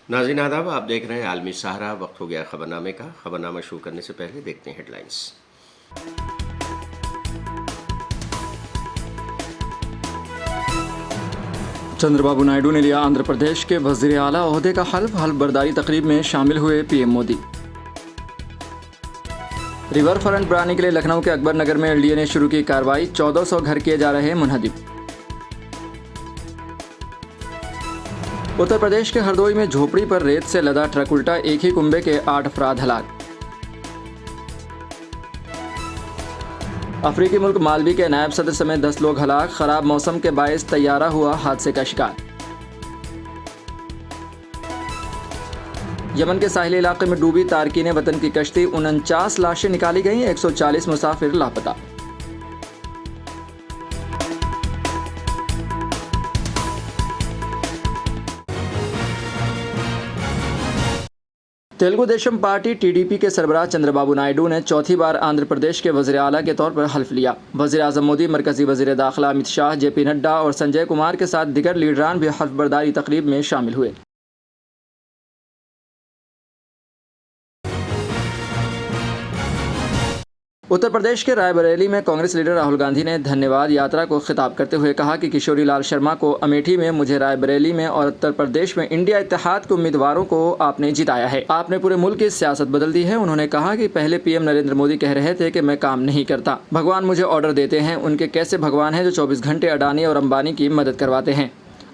नाज़रीन आदाब, आप देख रहे हैं आलमी सहारा। वक्त हो गया खबरनामे का। खबरनामा शुरू करने से पहले देखते हैं हेडलाइंस। चंद्रबाबू नायडू ने लिया आंध्र प्रदेश के वज़ीर आला ओहदे का हल्फ बर्दारी तकरीब में शामिल हुए पीएम मोदी। रिवर फ्रंट बनाने के लिए लखनऊ के अकबर नगर में एलडीए ने शुरू की कार्रवाई। 1400 घर किए जा रहे मुनहदिम। उत्तर प्रदेश के हरदोई में झोपड़ी पर रेत से लदा ट्रक उल्टा, एक ही कुंबे के 8 अफराद हलाक। अफ्रीकी मुल्क मालवी के नायब सदर समेत 10 लोग हलाक। खराब मौसम के बायस तैयारा हुआ हादसे का शिकार। यमन के साहिली इलाके में डूबी तारकीन वतन की कश्ती, 49 लाशें निकाली गईं, 140 मुसाफिर लापता। तेलुगु देशम पार्टी टीडीपी के सरबराह चंद्रबाबू नायडू ने चौथी बार आंध्र प्रदेश के वज़ीर आला के तौर पर हल्फ लिया। वज़ीर आज़म मोदी, मरकजी वज़ीर दाखिला अमित शाह, जेपी नड्डा और संजय कुमार के साथ दिगर लीडरान भी हल्फ बर्दारी तकरीब में शामिल हुए। उत्तर प्रदेश के रायबरेली में कांग्रेस लीडर राहुल गांधी ने धन्यवाद यात्रा को खिताब करते हुए कहा कि किशोरी लाल शर्मा को अमेठी में, मुझे रायबरेली में और उत्तर प्रदेश में इंडिया इत्तेहाद के उम्मीदवारों को आपने जिताया है। आपने पूरे मुल्क की सियासत बदल दी है। उन्होंने कहा कि पहले पीएम नरेंद्र मोदी कह रहे थे कि मैं काम नहीं करता, भगवान मुझे ऑर्डर देते हैं। उनके कैसे भगवान हैं जो 24 घंटे अडानी और अंबानी की मदद करवाते हैं।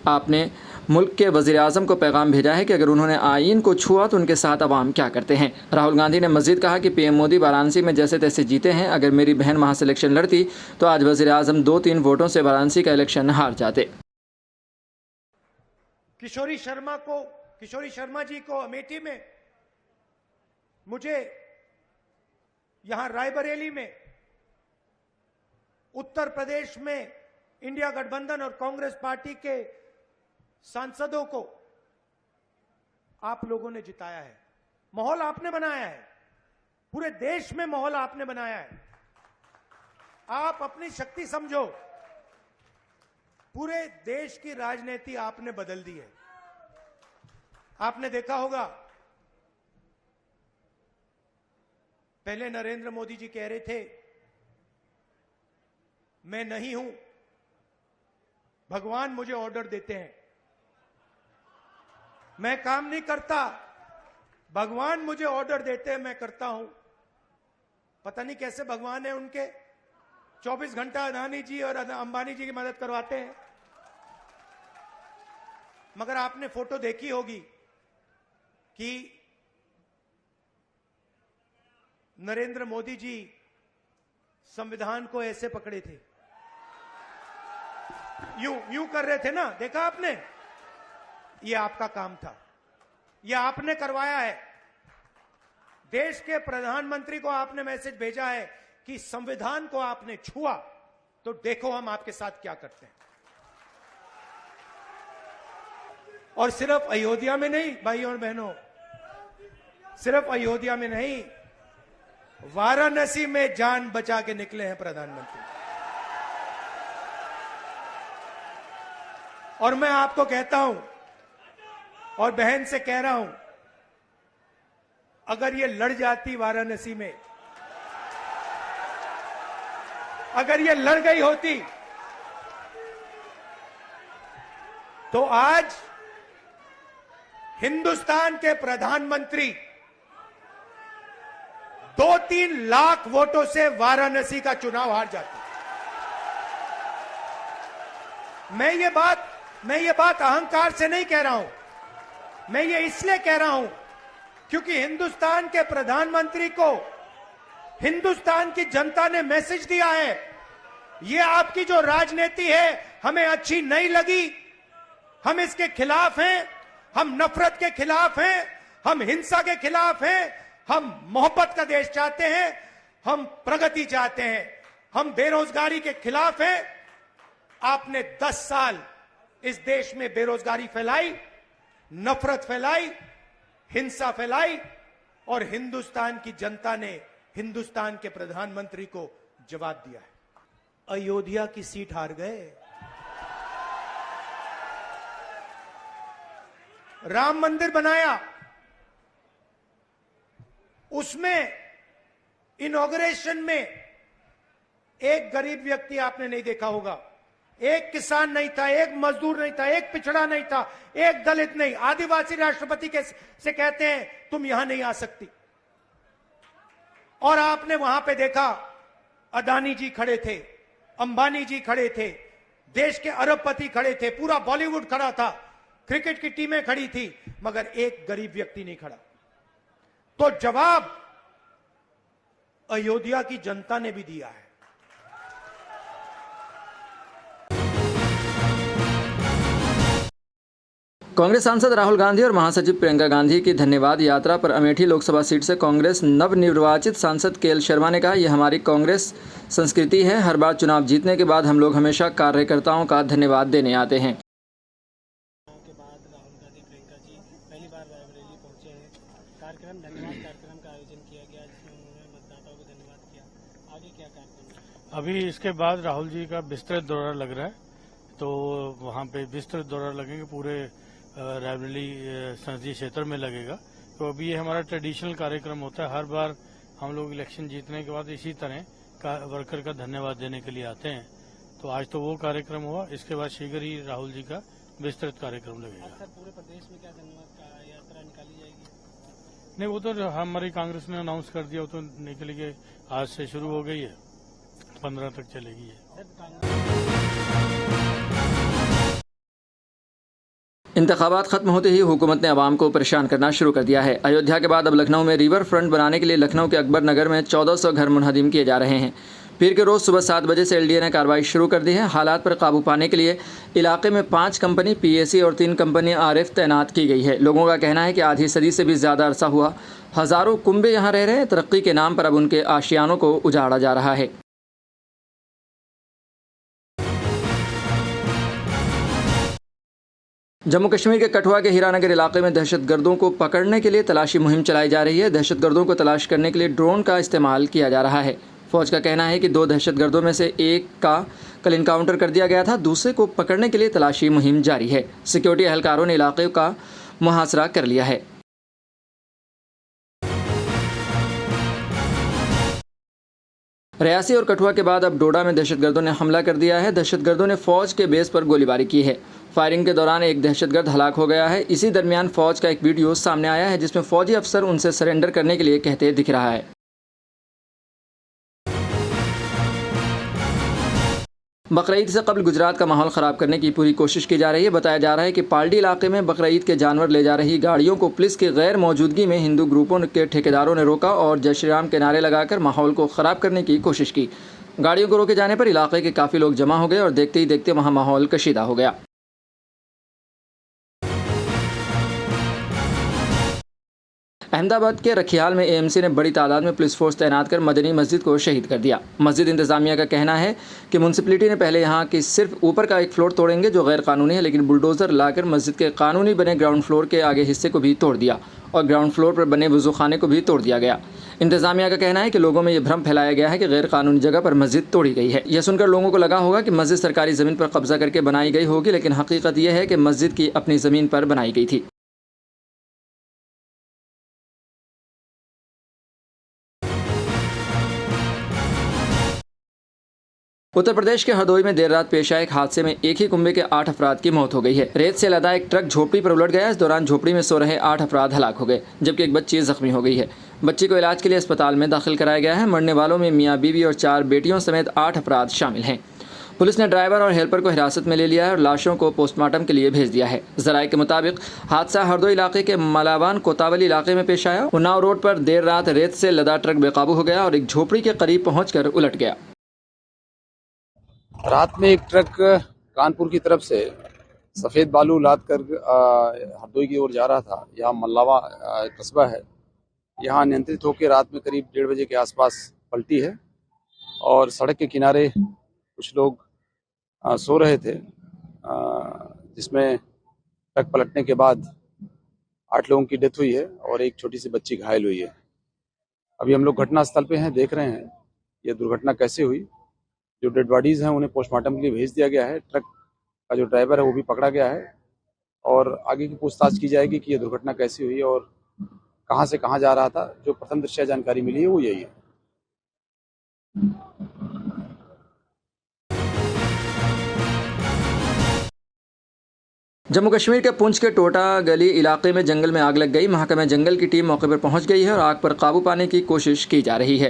आपने मुल्क के वज़ीर आज़म को पैगाम भेजा है कि अगर उन्होंने आईन को छुआ तो उनके साथ अवाम क्या करते हैं। राहुल गांधी ने मज़ीद कहा कि पीएम मोदी वाराणसी में जैसे तैसे जीते हैं। अगर मेरी बहन वहां से इलेक्शन लड़ती तो आज वज़ीर आज़म 2-3 वोटों से वाराणसी का इलेक्शन हार जाते। किशोरी शर्मा जी को अमेठी में, मुझे यहां रायबरेली में, उत्तर प्रदेश में इंडिया गठबंधन और कांग्रेस पार्टी के सांसदों को आप लोगों ने जिताया है। माहौल आपने बनाया है, पूरे देश में माहौल आपने बनाया है। आप अपनी शक्ति समझो, पूरे देश की राजनीति आपने बदल दी है। आपने देखा होगा, पहले नरेंद्र मोदी जी कह रहे थे मैं नहीं हूं, भगवान मुझे ऑर्डर देते हैं, मैं काम नहीं करता, भगवान मुझे ऑर्डर देते हैं, मैं करता हूं। पता नहीं कैसे भगवान है उनके, 24 घंटा अदानी जी और अंबानी जी की मदद करवाते हैं। मगर आपने फोटो देखी होगी कि नरेंद्र मोदी जी संविधान को ऐसे पकड़े थे, यूं कर रहे थे ना, देखा आपने? ये आपका काम था, ये आपने करवाया है। देश के प्रधानमंत्री को आपने मैसेज भेजा है कि संविधान को आपने छुआ तो देखो हम आपके साथ क्या करते हैं। और सिर्फ अयोध्या में नहीं भाइयों और बहनों, सिर्फ अयोध्या में नहीं, वाराणसी में जान बचा के निकले हैं प्रधानमंत्री। और मैं आपको कहता हूं और बहन से कह रहा हूं, अगर ये लड़ जाती वाराणसी में, अगर ये लड़ गई होती तो आज हिंदुस्तान के प्रधानमंत्री 2-3 लाख वोटों से वाराणसी का चुनाव हार जाते। मैं ये बात अहंकार से नहीं कह रहा हूं, मैं ये इसलिए कह रहा हूं क्योंकि हिंदुस्तान के प्रधानमंत्री को हिंदुस्तान की जनता ने मैसेज दिया है, ये आपकी जो राजनीति है हमें अच्छी नहीं लगी, हम इसके खिलाफ हैं, हम नफरत के खिलाफ हैं, हम हिंसा के खिलाफ हैं, हम मोहब्बत का देश चाहते हैं, हम प्रगति चाहते हैं, हम बेरोजगारी के खिलाफ हैं। आपने 10 साल इस देश में बेरोजगारी फैलाई, नफरत फैलाई, हिंसा फैलाई और हिंदुस्तान की जनता ने हिंदुस्तान के प्रधानमंत्री को जवाब दिया है। अयोध्या की सीट हार गए, राम मंदिर बनाया, उसमें इनॉग्रेशन में एक गरीब व्यक्ति आपने नहीं देखा होगा, एक किसान नहीं था, एक मजदूर नहीं था, एक पिछड़ा नहीं था, एक दलित नहीं, आदिवासी राष्ट्रपति से कहते हैं तुम यहां नहीं आ सकती। और आपने वहां पे देखा अदानी जी खड़े थे, अंबानी जी खड़े थे, देश के अरबपति खड़े थे, पूरा बॉलीवुड खड़ा था, क्रिकेट की टीमें खड़ी थी, मगर एक गरीब व्यक्ति नहीं खड़ा। तो जवाब अयोध्या की जनता ने भी दिया है। कांग्रेस सांसद राहुल गांधी और महासचिव प्रियंका गांधी की धन्यवाद यात्रा पर अमेठी लोकसभा सीट से कांग्रेस नवनिर्वाचित सांसद केएल शर्मा ने कहा, यह हमारी कांग्रेस संस्कृति है, हर बार चुनाव जीतने के बाद हम लोग हमेशा कार्यकर्ताओं का धन्यवाद देने आते हैं। के बाद राहुल गांधी प्रियंका जी पहली बार रायबरेली पहुंचे हैं। धन्यवाद कार्यक्रम का आयोजन किया गया जिसमें उन्होंने मतदाताओं को धन्यवाद किया। आगे क्या कार्यक्रम है? अभी इसके बाद राहुल जी का विस्तृत दौरा लग रहा है, तो वहाँ पे विस्तृत दौरा लगेंगे, पूरे रायबरेली संसदीय क्षेत्र में लगेगा। तो अभी ये हमारा ट्रेडिशनल कार्यक्रम होता है, हर बार हम लोग इलेक्शन जीतने के बाद इसी तरह का वर्कर का धन्यवाद देने के लिए आते हैं। तो आज तो वो कार्यक्रम हुआ, इसके बाद शीघ्र ही राहुल जी का विस्तृत कार्यक्रम लगेगा। सर, पूरे प्रदेश में क्या धन्यवाद का यात्रा निकाली जाएगी? नहीं, वो तो हमारी कांग्रेस ने अनाउंस कर दिया, वो तो निकलेगी, आज से शुरू हो गई है, 15 तक चलेगी है। इंतखाबात खत्म होते ही हुकूमत ने आवाम को परेशान करना शुरू कर दिया है। अयोध्या के बाद अब लखनऊ में रिवर फ्रंट बनाने के लिए लखनऊ के अकबर नगर में 1400 घर मुनहदिम किए जा रहे हैं। पीर के रोज़ सुबह 7 बजे से एलडीए ने कार्रवाई शुरू कर दी है। हालात पर काबू पाने के लिए इलाके में 5 कंपनी पीएसी और 3 कंपनी आरएफ तैनात की गई है। लोगों का कहना है कि आधी सदी से भी ज़्यादा अरसा हुआ हज़ारों कुंबे यहाँ रह रहे हैं। तरक्की के नाम पर अब उनके आशियानों को उजाड़ा जा रहा है। जम्मू कश्मीर के कठुआ के हीरानगर इलाके में दहशतगर्दों को पकड़ने के लिए तलाशी मुहिम चलाई जा रही है। दहशतगर्दों को तलाश करने के लिए ड्रोन का इस्तेमाल किया जा रहा है। फौज का कहना है कि 2 दहशतगर्दों में से एक का कल इनकाउंटर कर दिया गया था, दूसरे को पकड़ने के लिए तलाशी मुहिम जारी है। सिक्योरिटी एहलकारों ने इलाके का मुहासरा कर लिया है। रियासी और कठुआ के बाद अब डोडा में दहशतगर्दों ने हमला कर दिया है। दहशतगर्दों ने फौज के बेस पर गोलीबारी की है। फायरिंग के दौरान एक दहशतगर्द हलाक हो गया है। इसी दरमियान फौज का एक वीडियो सामने आया है जिसमें फौजी अफसर उनसे सरेंडर करने के लिए कहते दिख रहा है। बकरीद से कबल गुजरात का माहौल ख़राब करने की पूरी कोशिश की जा रही है। बताया जा रहा है कि पालडी इलाके में बकरीद के जानवर ले जा रही गाड़ियों को पुलिस की गैर मौजूदगी में हिंदू ग्रुपों के ठेकेदारों ने रोका और जय श्री राम के नारे लगाकर माहौल को ख़राब करने की कोशिश की। गाड़ियों को रोके जाने पर इलाके के काफ़ी लोग जमा हो गए और देखते ही देखते वहाँ माहौल कशीदा हो गया। अहमदाबाद के रखियाल में एएमसी ने बड़ी तादाद में पुलिस फोर्स तैनात कर मदनी मस्जिद को शहीद कर दिया। मस्जिद इंतजामिया का कहना है कि म्यूनसिपलिटी ने पहले यहाँ की सिर्फ ऊपर का एक फ्लोर तोड़ेंगे जो गैर कानूनी है, लेकिन बुलडोज़र लाकर मस्जिद के कानूनी बने ग्राउंड फ्लोर के आगे हिस्से को भी तोड़ दिया और ग्राउंड फ्लोर पर बने वज़ू खाने को भी तोड़ दिया गया। इंतजामिया का कहना है कि लोगों में ये भ्रम फैलाया गया है कि गैर कानूनी जगह पर मस्जिद तोड़ी गई है। यह सुनकर लोगों को लगा होगा कि मस्जिद सरकारी ज़मीन पर कब्जा करके बनाई गई होगी, लेकिन हकीकत यह है कि मस्जिद की अपनी ज़मीन पर बनाई गई थी। उत्तर प्रदेश के हरदोई में देर रात पेश आए एक हादसे में एक ही कुंबे के 8 अफराद की मौत हो गई है। रेत से लदा एक ट्रक झोपड़ी पर उलट गया। इस दौरान झोपड़ी में सो रहे 8 अफराद हलाक हो गए, जबकि एक बच्ची जख्मी हो गई है। बच्ची को इलाज के लिए अस्पताल में दाखिल कराया गया है। मरने वालों में मियाँ बीवी और 4 बेटियों समेत 8 अफराद शामिल हैं। पुलिस ने ड्राइवर और हेल्पर को हिरासत में ले लिया है और लाशों को पोस्टमार्टम के लिए भेज दिया है। ज़राए के मुताबिक हादसा हरदोई इलाके के मलावान कोतावली इलाके में पेश आया। उन्नाव रोड पर देर रात रेत से लदा ट्रक बेकाबू हो गया और एक झोपड़ी के करीब पहुंचकर उलट गया। रात में एक ट्रक कानपुर की तरफ से सफेद बालू लाद कर हरदोई की ओर जा रहा था। यहाँ मल्लावा कस्बा है, यहाँ नियंत्रित होकर रात में करीब 1:30 बजे के आसपास पलटी है और सड़क के किनारे कुछ लोग सो रहे थे, जिसमें ट्रक पलटने के बाद 8 लोगों की डेथ हुई है और एक छोटी सी बच्ची घायल हुई है। अभी हम लोग घटनास्थल पे हैं, देख रहे हैं ये दुर्घटना कैसे हुई। जो डेड बॉडीज हैं उन्हें पोस्टमार्टम के लिए भेज दिया गया है। ट्रक का जो ड्राइवर है वो भी पकड़ा गया है और आगे की पूछताछ की जाएगी कि यह दुर्घटना कैसी हुई और कहां से कहां जा रहा था। जो प्रथम दृष्टया जानकारी मिली है वो यही है। जम्मू कश्मीर के पुंछ के टोटा गली इलाके में जंगल में आग लग गई। महकमा जंगल की टीम मौके पर पहुंच गई है और आग पर काबू पाने की कोशिश की जा रही है।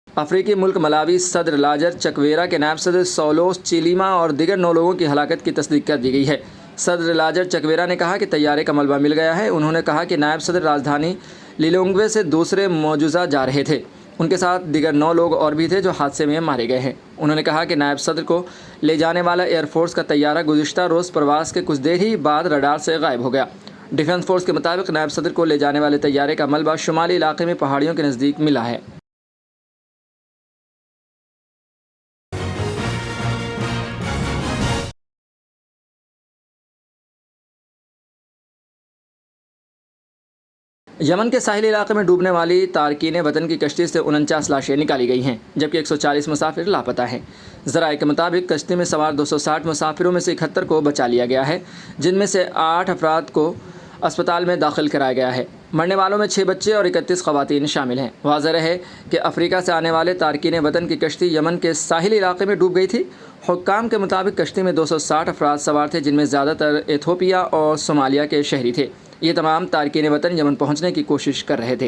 अफ्रीकी मुल्क मलावी सदर लाजर चकवेरा के नायब सदर सोलोस चिलीमा और दीगर 9 लोगों की हलाकत की तस्दीक कर दी गई है। सदर लाजर चकवेरा ने कहा कि तैयारे का मलबा मिल गया है। उन्होंने कहा कि नायब सदर राजधानी लिलोंगवे से दूसरे मौजूदा जा रहे थे। उनके साथ दीगर 9 लोग और भी थे जो हादसे में मारे गए हैं। उन्होंने कहा कि नायब सदर को ले जाने वाला एयरफोर्स का तैयारा गुज़िश्ता रोज़ प्रवास के कुछ देर ही बाद रडार से गायब हो गया। डिफेंस फोर्स के मुताबिक नायब सदर को ले जाने वाले तैयारे का मलबा शुमाली इलाके में पहाड़ियों के नज़दीक मिला है। यमन के साहिली इलाके में डूबने वाली तारकीन वतन की कश्ती से 49 लाशें निकाली गई हैं, जबकि 140 मुसाफिर लापता हैं। ज़राए के मुताबिक कश्ती में सवार 260 मुसाफिरों में से 71 को बचा लिया गया है, जिनमें से 8 अफराद को अस्पताल में दाखिल कराया गया है। मरने वालों में 6 बच्चे और 31 ख़वातीन शामिल हैं। वाज़ेह रहे कि अफ्रीका से आने वाले तारकीन वतन की कश्ती यमन के साहिली इलाके में डूब गई थी। हुक्काम के मुताबिक कश्ती में 260 अफराद सवार थे, जिनमें ज़्यादातर एथोपिया और सोमालिया के शहरी थे। ये तमाम तारकीन वतन यमन पहुंचने की कोशिश कर रहे थे।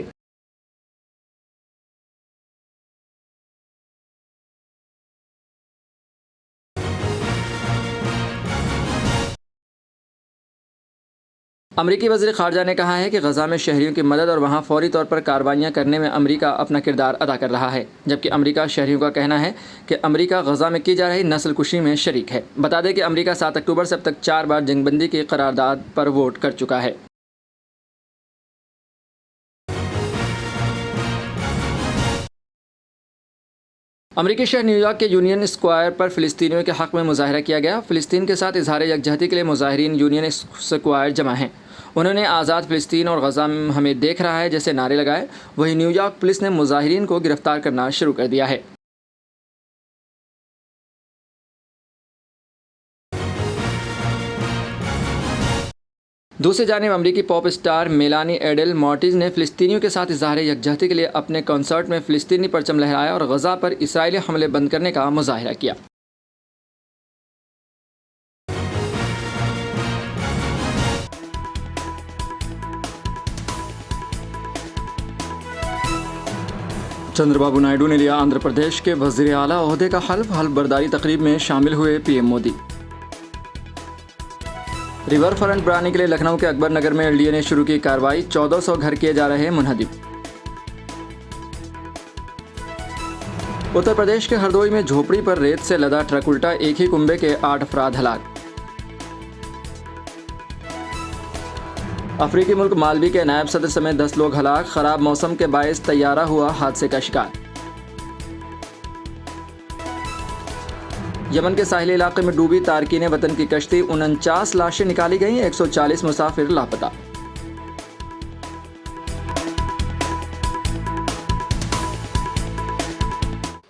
अमरीकी वज़ीर ख़ारजा ने कहा है कि गज़ा में शहरियों की मदद और वहाँ फ़ौरी तौर पर कार्रवाइयाँ करने में अमरीका अपना किरदार अदा कर रहा है, जबकि अमरीका शहरियों का कहना है कि अमरीका गज़ा में की जा रही नस्ल कुशी में शरीक है। बता दें कि अमरीका 7 अक्टूबर से अब तक 4 बार जंगबंदी की करारदाद पर वोट कर चुका है। अमरीकी शहर न्यूयॉर्क के यूनियन स्क्वायर पर फ़िलिस्तीनियों के हक़ में मुजाहरा किया गया। फ़िलिस्तीन के साथ इजहार यकजहती के लिए मुजाहिरीन यूनियन स्क्वायर जमा हैं। उन्होंने आज़ाद फ़िलिस्तीन और गज़ा हमें देख रहा है जैसे नारे लगाए। वहीं न्यूयॉर्क पुलिस ने मुजाहिरीन को गिरफ़्तार करना शुरू कर दिया है। दूसरी जानिब अमरीकी पॉप स्टार मेलानी एडेल मॉर्टिज ने फ़िलिस्तीनियों के साथ इजहार यकजहती के लिए अपने कॉन्सर्ट में फ़िलिस्तीनी परचम लहराया और गज़ा पर इसराइली हमले बंद करने का मुजाहरा किया। चंद्रबाबू नायडू ने लिया आंध्र प्रदेश के वज़ीर आला ओहदे का हल्फ बर्दारी तकरीब में शामिल हुए पीएम मोदी। रिवर फ्रंट बनाने के लिए लखनऊ के अकबर नगर में एलडीए ने शुरू की कार्रवाई। 1400 घर किए जा रहे मुनहदिम। उत्तर प्रदेश के हरदोई में झोपड़ी पर रेत से लदा ट्रक उल्टा, एक ही कुंबे के 8 अफराद हलाक। अफ्रीकी मुल्क मालवी के नायब सदर समेत 10 लोग हलाक। खराब मौसम के बायस तैयारा हुआ हादसे का शिकार। यमन के साहिली इलाके में डूबी तारकीन वतन की कश्ती, 49 लाशें निकाली गईं, 140 मुसाफिर लापता।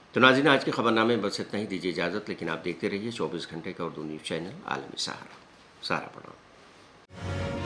तो नाज़रीन, आज के खबरनामे में बस इतना ही। दीजिए इजाज़त, लेकिन आप देखते रहिए 24 घंटे का उर्दू न्यूज़ चैनल आलमी सहारा। सारा प्रणाम।